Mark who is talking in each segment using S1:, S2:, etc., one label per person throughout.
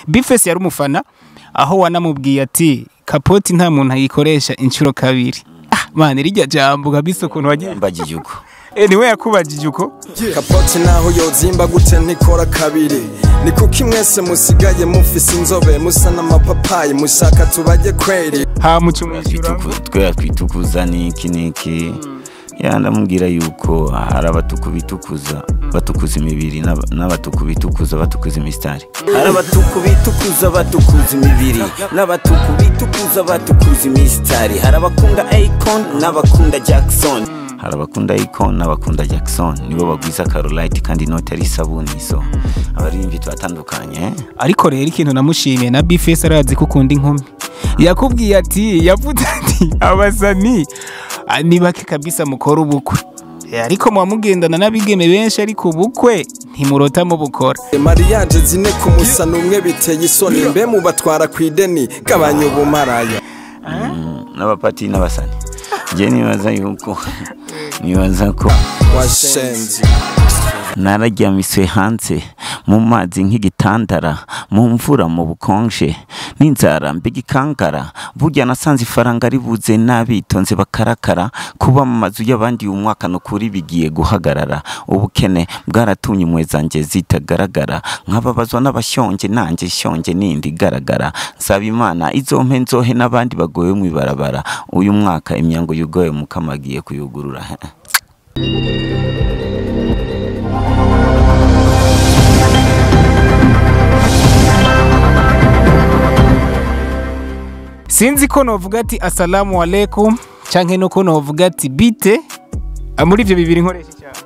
S1: Bifesi yari umufana aho wanamubwiye ati kapoti nta muntu ayikoresha inshuro kabiri. Mane rijya jambo kabisa ukuntu wagiye
S2: mbagije uko.
S1: Niwe yakubagije uko.
S3: Kapoti naho yozimba gute ntikora kabiri. Ni kuki mwese musigaye mufise inzobe musa n'amapapayi mushaka tubaje kweri.
S1: Ha mucumwishyura
S2: Twe twitukuza niki. Ndamubwira yuko hari abatukubitukuza batukuza imibiri n'abatukubitukuza batukuza imistari. Hari abatukubitukuza batukuza imibiri n'abatukubitukuza batukuza imistari. Hari abakunda Akon n'abakunda Jackson. Hari abakunda Akon n'abakunda Jackson. Nibo bagwiza Carolite kandi note ari sabuni so. Abarimbi twatandukanye.
S1: Ariko rero ikintu namushimiye na Bifesi arazi kukunda inkumi. Yakubwiye ati yavuze ati abasani ni bake kabisa mukora ubukwe. Ariko mwamugendana n'abigeme benshi ariko ubukwe ntimurota mu bukora.
S3: Mariage zine ku musana umwe biteye isoni mbe mu batwara kwideni gabanya ubumaraya.
S2: N'abapati n'abasani. Je nibaza ko
S3: washenzi.
S2: Nararyamiswe hanze mu mazi nk'igitandara mu mvura mu bukonje n'inzara mbigikangara burya nasanze ifaranga ribuze nabitonze bakarakara kuba mu mazu y'abandi umwaka no kuri bigiye guhagarara ubukene bwaratunye imwe zanje zitagaragara nkababazwa n'abashonje nanje shonje nindi garagara nsaba Imana izompe nzohe n'abandi bagoye mu ibarabara uyu mwaka imyango yugoye mukamagiye kuyugurura.
S1: Sinzi ko novuga ati assalamu alaikum canke no ko novuga ati bite muri ivyo bibiri nkoresha cyane.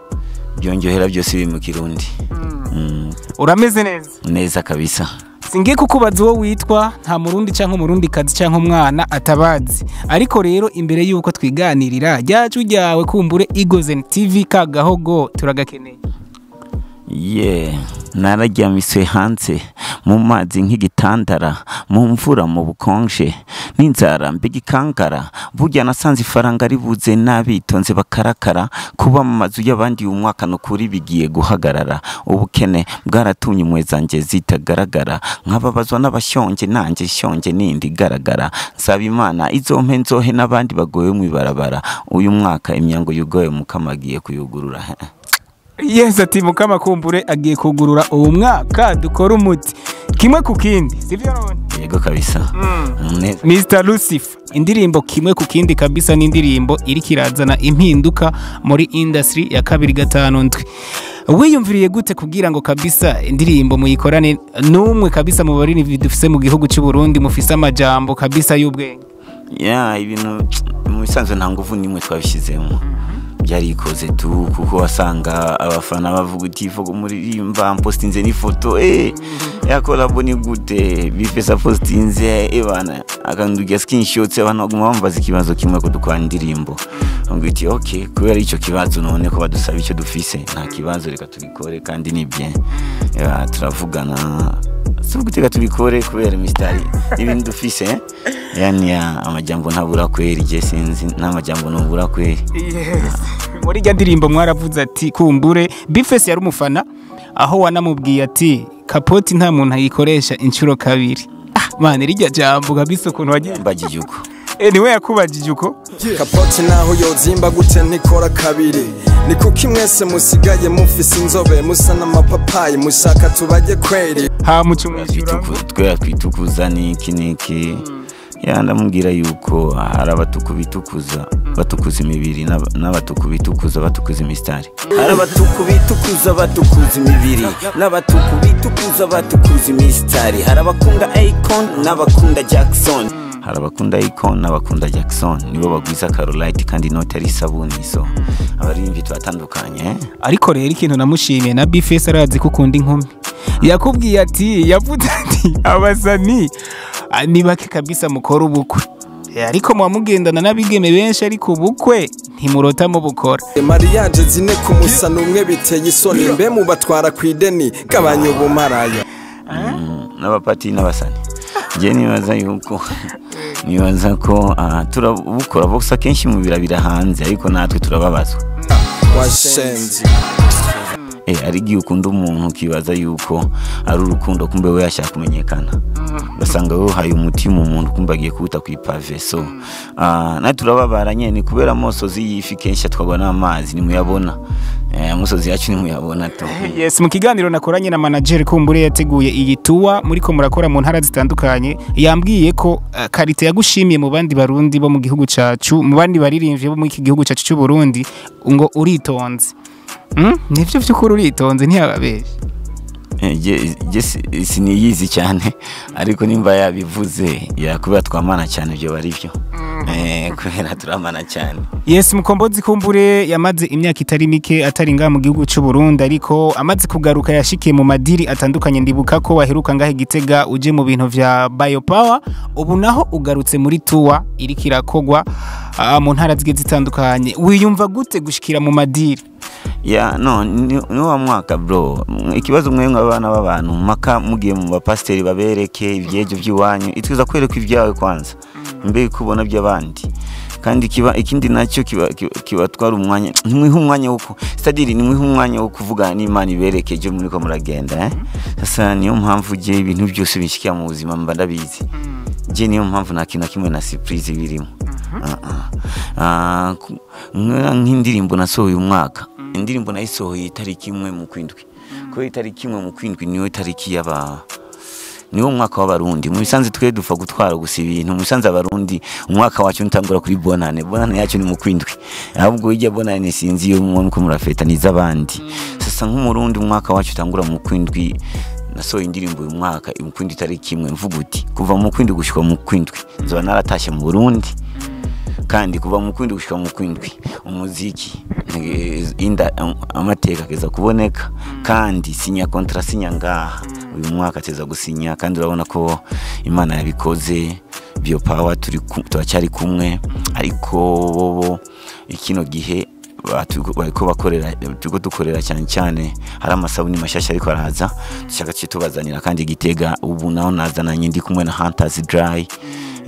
S2: Byonjohera byose biri mu Kirundi.
S1: Urameze neza?
S2: Neza kabisa.
S1: Singiye kukubaza uwo witwa nta murundi canke umurundi kazi canke umwana atabazi. Ariko rero imbere yuko twiganirira ryacu ryawe kumbure Egozen TV kagahogo turagakeneye.
S2: Nararyamiswe hanze mu mazi nk'igitandara mu mvura mu bukonje n'inzara mbigikangara burya nasanze ifaranga ribuze nabitonze bakarakara kuba mu mazu y'abandi umwaka no kuri bigiye guhagarara ubukene bwaratunye imwe zanje zitagaragara nkababazwa n'abashonje nanje shonje nindi garagara nsaba Imana izompe nzohe n'abandi bagoye mu ibarabara uyu mwaka imyango yugoye mukamagiye kuyugurura.
S1: Yes ati mukama kumbure agiye kugurura uwo mwaka dukora umuti kimwe ku kindi sivyo none.
S2: Yego kabisa.
S1: Mr Lucif indirimbo kimwe ku kindi kabisa n'indirimbo iri kirazana impinduka muri industry ya 257. Wiyumviriye gute kugira ngo kabisa indirimbo muyikorane numwe kabisa mu bari ni dufise mu gihugu cy'u Burundi mufise amajambo kabisa y'ubwenge?
S2: Ibintu mu bisanzwe nta nguvu nimwe twabishizemo. Byarikoze tu kuko wasanga abafana bavuga uti ivuga umuririmba postinze ni foto yakora boni gute Bifesa postinze bana akandugira screenshots abantu baguma bambaza ikibazo kimwe ko dukora indirimbo ngo iti okay kubera ico kibazo none ko badusaba icyo dufise nta kibazo reka tubikore kandi ni bien turavugana gutega tubikore kubera mistari ibintu dufise amajambo ntabura kweri je sinzi n'amajambo nubura kweri.
S1: Muri rya ndirimbo mwaravuze ati kumbure Bifesi yari umufana aho wanamubwiye ati kapoti nta muntu ayikoresha inshuro kabiri. Mane rijya jambo kabisa ukuntu wagiye
S2: mbagije uko.
S1: Niwe yakubagije uko.
S3: Kapoti naho yozimba gute ntikora kabiri. Ni kuki mwese musigaye mufise inzobe musa n'amapapayi mushaka tubaje kweri.
S1: Ha mucumwishyura
S2: Twe twitukuza niki. Ndamubwira yuko hari abatukubitukuza batukuza imibiri n'abatukubitukuza batukuza imistari. Hari abatukubitukuza batukuza imibiri n'abatukubitukuza batukuza imistari. Hari abakunda Akon n'abakunda Jackson. Hari abakunda Akon n'abakunda Jackson. Nibo bagwiza Carolite kandi note ari sabuni so. Abarimbi twatandukanye.
S1: Ariko rero ikintu namushimiye na Bifesi arazi kukunda inkumi. Yakubwiye ati yavuze ati abasani ni bake kabisa mukora ubukwe. Ariko mwamugendana n'abigeme benshi ariko ubukwe ntimurota mu bukora.
S3: Mariage zine ku musana umwe biteye isoni mbe mu batwara kwideni gabanya ubumaraya.
S2: N'abapati n'abasani. Je nibaza ko turabukora boksa kenshi mu birabira hanze ariko natwe turababazwa.
S3: Washenzi.
S2: ari giye ukunda umuntu kibaza yuko ari urukundo kumbe we yashaka kumenyekana basanga we haye umutima umuntu kumbe agiye kubuta kwipave so na turababara nyene kubera amosozi yifi kenshi twagwa n'amazi nimuyabona amosozi yacu nimuyabona to.
S1: Yes, mu kiganiro nakoranye na manager kumbure yateguye iyi tuwa muri ko murakora mu ntara zitandukanye yambwiye ko karite yagushimiye mu bandi barundi bo mu gihugu cacu mu bandi baririmvye bo mu iki gihugu cacu cy'u Burundi ngo uritonze. Nivyo vy'ukuri uritonze ntiyababeshe.
S2: Siniyizi cyane ariko nimba yabivuze yakubera twamana cyane byo bari byo kubera turamana cyane.
S1: Yes, Mkombozi kumbure yamaze imyaka itari mike atari nga mu gihugu cy'u Burundi ariko amaze kugaruka yashikiye mu madiri atandukanye ndibuka ko waheruka ngahe Gitega uje mu bintu vya biopower ubu naho ugarutse muri tuwa iri kirakogwa mu ntara zige zitandukanye wiyumva gute gushikira mu madiri?
S2: Ni wa mwaka bro ikibazo mwe nk'abana b'abantu maka mugiye mu bapasteri babereke ibyejo by'iwanyu itwiza kwereka ibyawe kwanza mbe kubona by'abandi kandi ikindi nacyo kibatwara umwanya nimwiha umwanya wuko stadiri nimwiha umwanya wo kuvuga n'Imana iberekeje muri ko muragenda sasa niyo mpamvu je ibintu byose bishikiye mu buzima mba ndabizi je niyo mpamvu nakina kimwe na surprise birimo nk'indirimbo nasohoye umwaka indirimbo nayisohoye itariki 1 mu kwindwi ko itariki 1 mu kwindwi niyo itariki niwo mwaka w'abarundi mu bisanzwe twe dufa gutwara gusa ibintu mu bisanzwe abarundi umwaka wacu ntangura kuri bonane yacu ni mu kwindwi ahubwo ijya bonane sinzi yo mu ko murafeta nizabandi sasa nk'umurundi umwaka wacu utangura mu kwindwi nasohoye indirimbo uyu mwaka mu kwindwi itariki 1 mvuga uti kuva mu kwindwi gushika mu kwindwi nzoba naratashe mu Burundi kandi kuva mu kwindwi gushika mu kwindwi umuziki amateka keza kuboneka kandi sinya contrat sinya ngaha uyu mwaka teza gusinya kandi urabona ko Imana yabikoze biopower turacyari kumwe ariko bobo ikino gihe bariko bakorera tuko dukorera cyane hari amasabuni mashasha ariko araza dushaka cyitubazanira kandi Gitega ubu naho nazananye ndi kumwe na Hunters Dry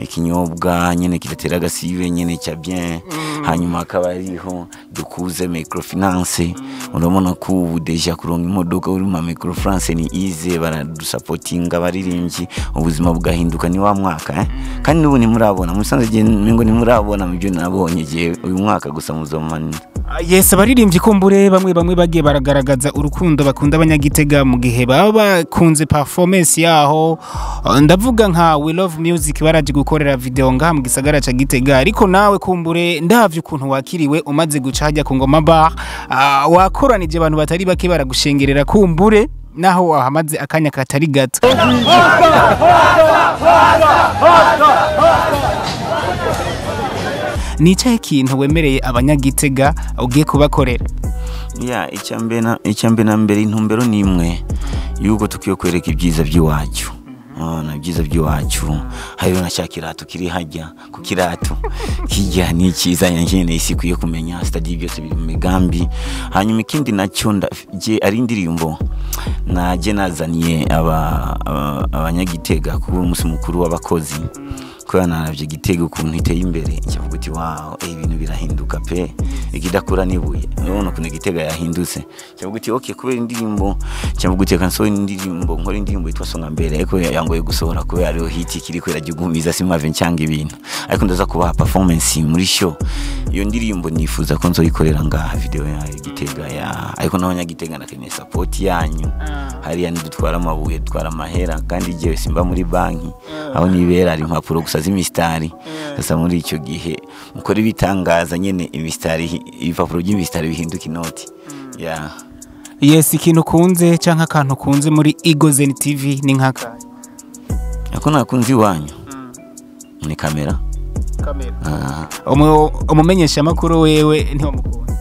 S2: ikinyobwa nyene kidatera gasibe nyene cya bien hanyuma akaba ariho dukuze microfinance urabona ko ubu deja kuronka imodoka uri mu microfinance ni easy baradusupportinga baririmbyi ubuzima bugahinduka ni wa mwaka kandi nubu ni murabona musanze je mengo ni murabona mu byo nabonye je uyu mwaka gusa muzomanira.
S1: Yes, abaririmbyi kumbure bamwe bagiye baragaragaza urukundo bakunda abanyagitega mu gihe baba kunze performance yaho ndavuga nka We Love Music baraje gukorera video ngaha mu gisagara ca Gitega ariko nawe kumbure ndavye ukuntu wakiriwe umaze gucajya ku ngoma bar wakoranije abantu batari bake baragushengerera kumbure naho wahamaze akanya katari gato. Nica ikintu wemereye abanyagitega ugiye kubakorera?
S2: Icyambe na mbere intumbero ni imwe yuko tukiyo kwereka ibyiza by'iwacu na byiza by'iwacu hariyo na shakirato kiri hajya ku kirato kijya ni cyiza nyine isikwiye kumenya stadi byose biri mu migambi hanyuma ikindi nacyo je ari indirimbo naje nazaniye abanyagitega ku munsi mukuru w'abakozi ko naravye Gitega ukuntu iteye imbere cyavuga uti wow ibintu birahinduka pe ikidakura nibuye none ukuntu Gitega yahindutse cyavuga uti okay kubera indirimbo cyavuga uti kanso indirimbo nkora indirimbo yitwa songa mbere ariko yangoye gusohora kubera ariho hit kiri kwera jugumiza simave ncanga ibintu ariko ndaza kubaha performance muri show iyo ndirimbo nifuza ko nzoyikorera ngaha video ya Gitega ariko n'abanyagitega nakeneye support yanyu hariya ndutwara amabuye dutwara amahera kandi je simba muri banki aho nibera ari impapuro z'imistari sasa muri icyo gihe mukora ibitangaza nyene imistari ibipapuro by'imistari bihinduka inoti.
S1: Yes, ikintu kunze canka akantu kunze muri Egozen TV ni nkaka
S2: ako nakunzi wanyu ni kamera
S1: umumenyesha makuru wewe ntiho mukunda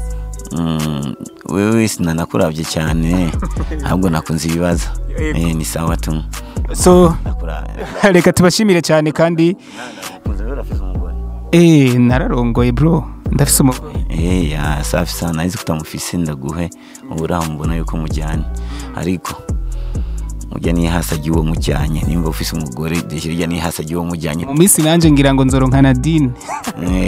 S2: wewe sinanakuravye cyane ahubwo nakunze ibibazo ni sawa tu
S1: so reka tubashimire cyane kandi nararongoye bro ndafise umugore
S2: safi sana izi kutamufise ndaguhe uburaho mbona yuko mujyane ariko urya ni hasa giwo mujyanye nimba ufise umugore urya ni hasa giwo mujyanye
S1: mu minsi nanje ngira ngo nzoronka Nadine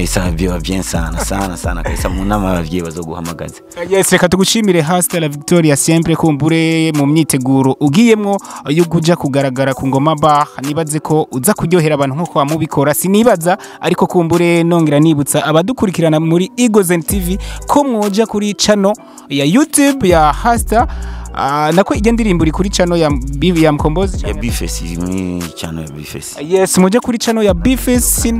S2: ça va bien sana kabisa mu nama abavyeyi bazoguhamagaza.
S1: Yes, reka tugushimire Hsta la VIctoria Siemple kumbure mu myiteguro ugiyemwo yo kuja kugaragara ku ngoma bar nibaze ko uza kuryohera abantu nkuko wamubikora sinibaza ariko kumbure nongera nibutsa abadukurikirana muri Egozen TV ko mwoja kuri channel ya YouTube ya Hsta nako ijya ndirimbo iri kuri channel ya Mkombozi
S2: ya Bifesi ni channel ya Bifesi.
S1: Yes, muje kuri channel ya Bifesi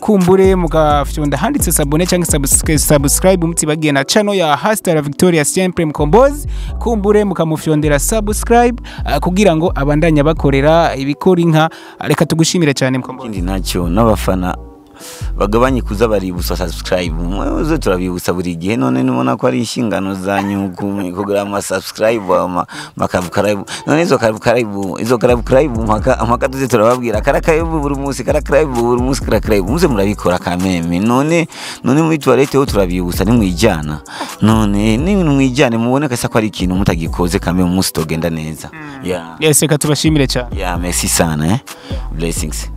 S1: kumbure mugafyonda handitse sabone cyangwa subscribe mutibagiye na channel ya Hsta la VIctoria Siemple Mkombozi kumbure mukamufyondera subscribe kugira ngo abandanya bakorera ibikora inka. Reka tugushimire cyane Mkombozi.
S2: Ikindi nacyo n'abafana bagabanye kuza baribuswa subscribe mwe turabibutsa buri gihe none nubona ko ari inshingano zanyu kugira ama subscribe makabukarabu none izo karabukarabu maka tuze turababwira karakayibu buri munsi muze murabikora kameme none muri toilette ho turabibutsa ni mwijana none ni mwijane mubone kasa ko ari ikintu mutagikoze kameme umunsi togenda neza.
S1: Yes, reka tubashimire cyane.
S2: Merci sana blessings.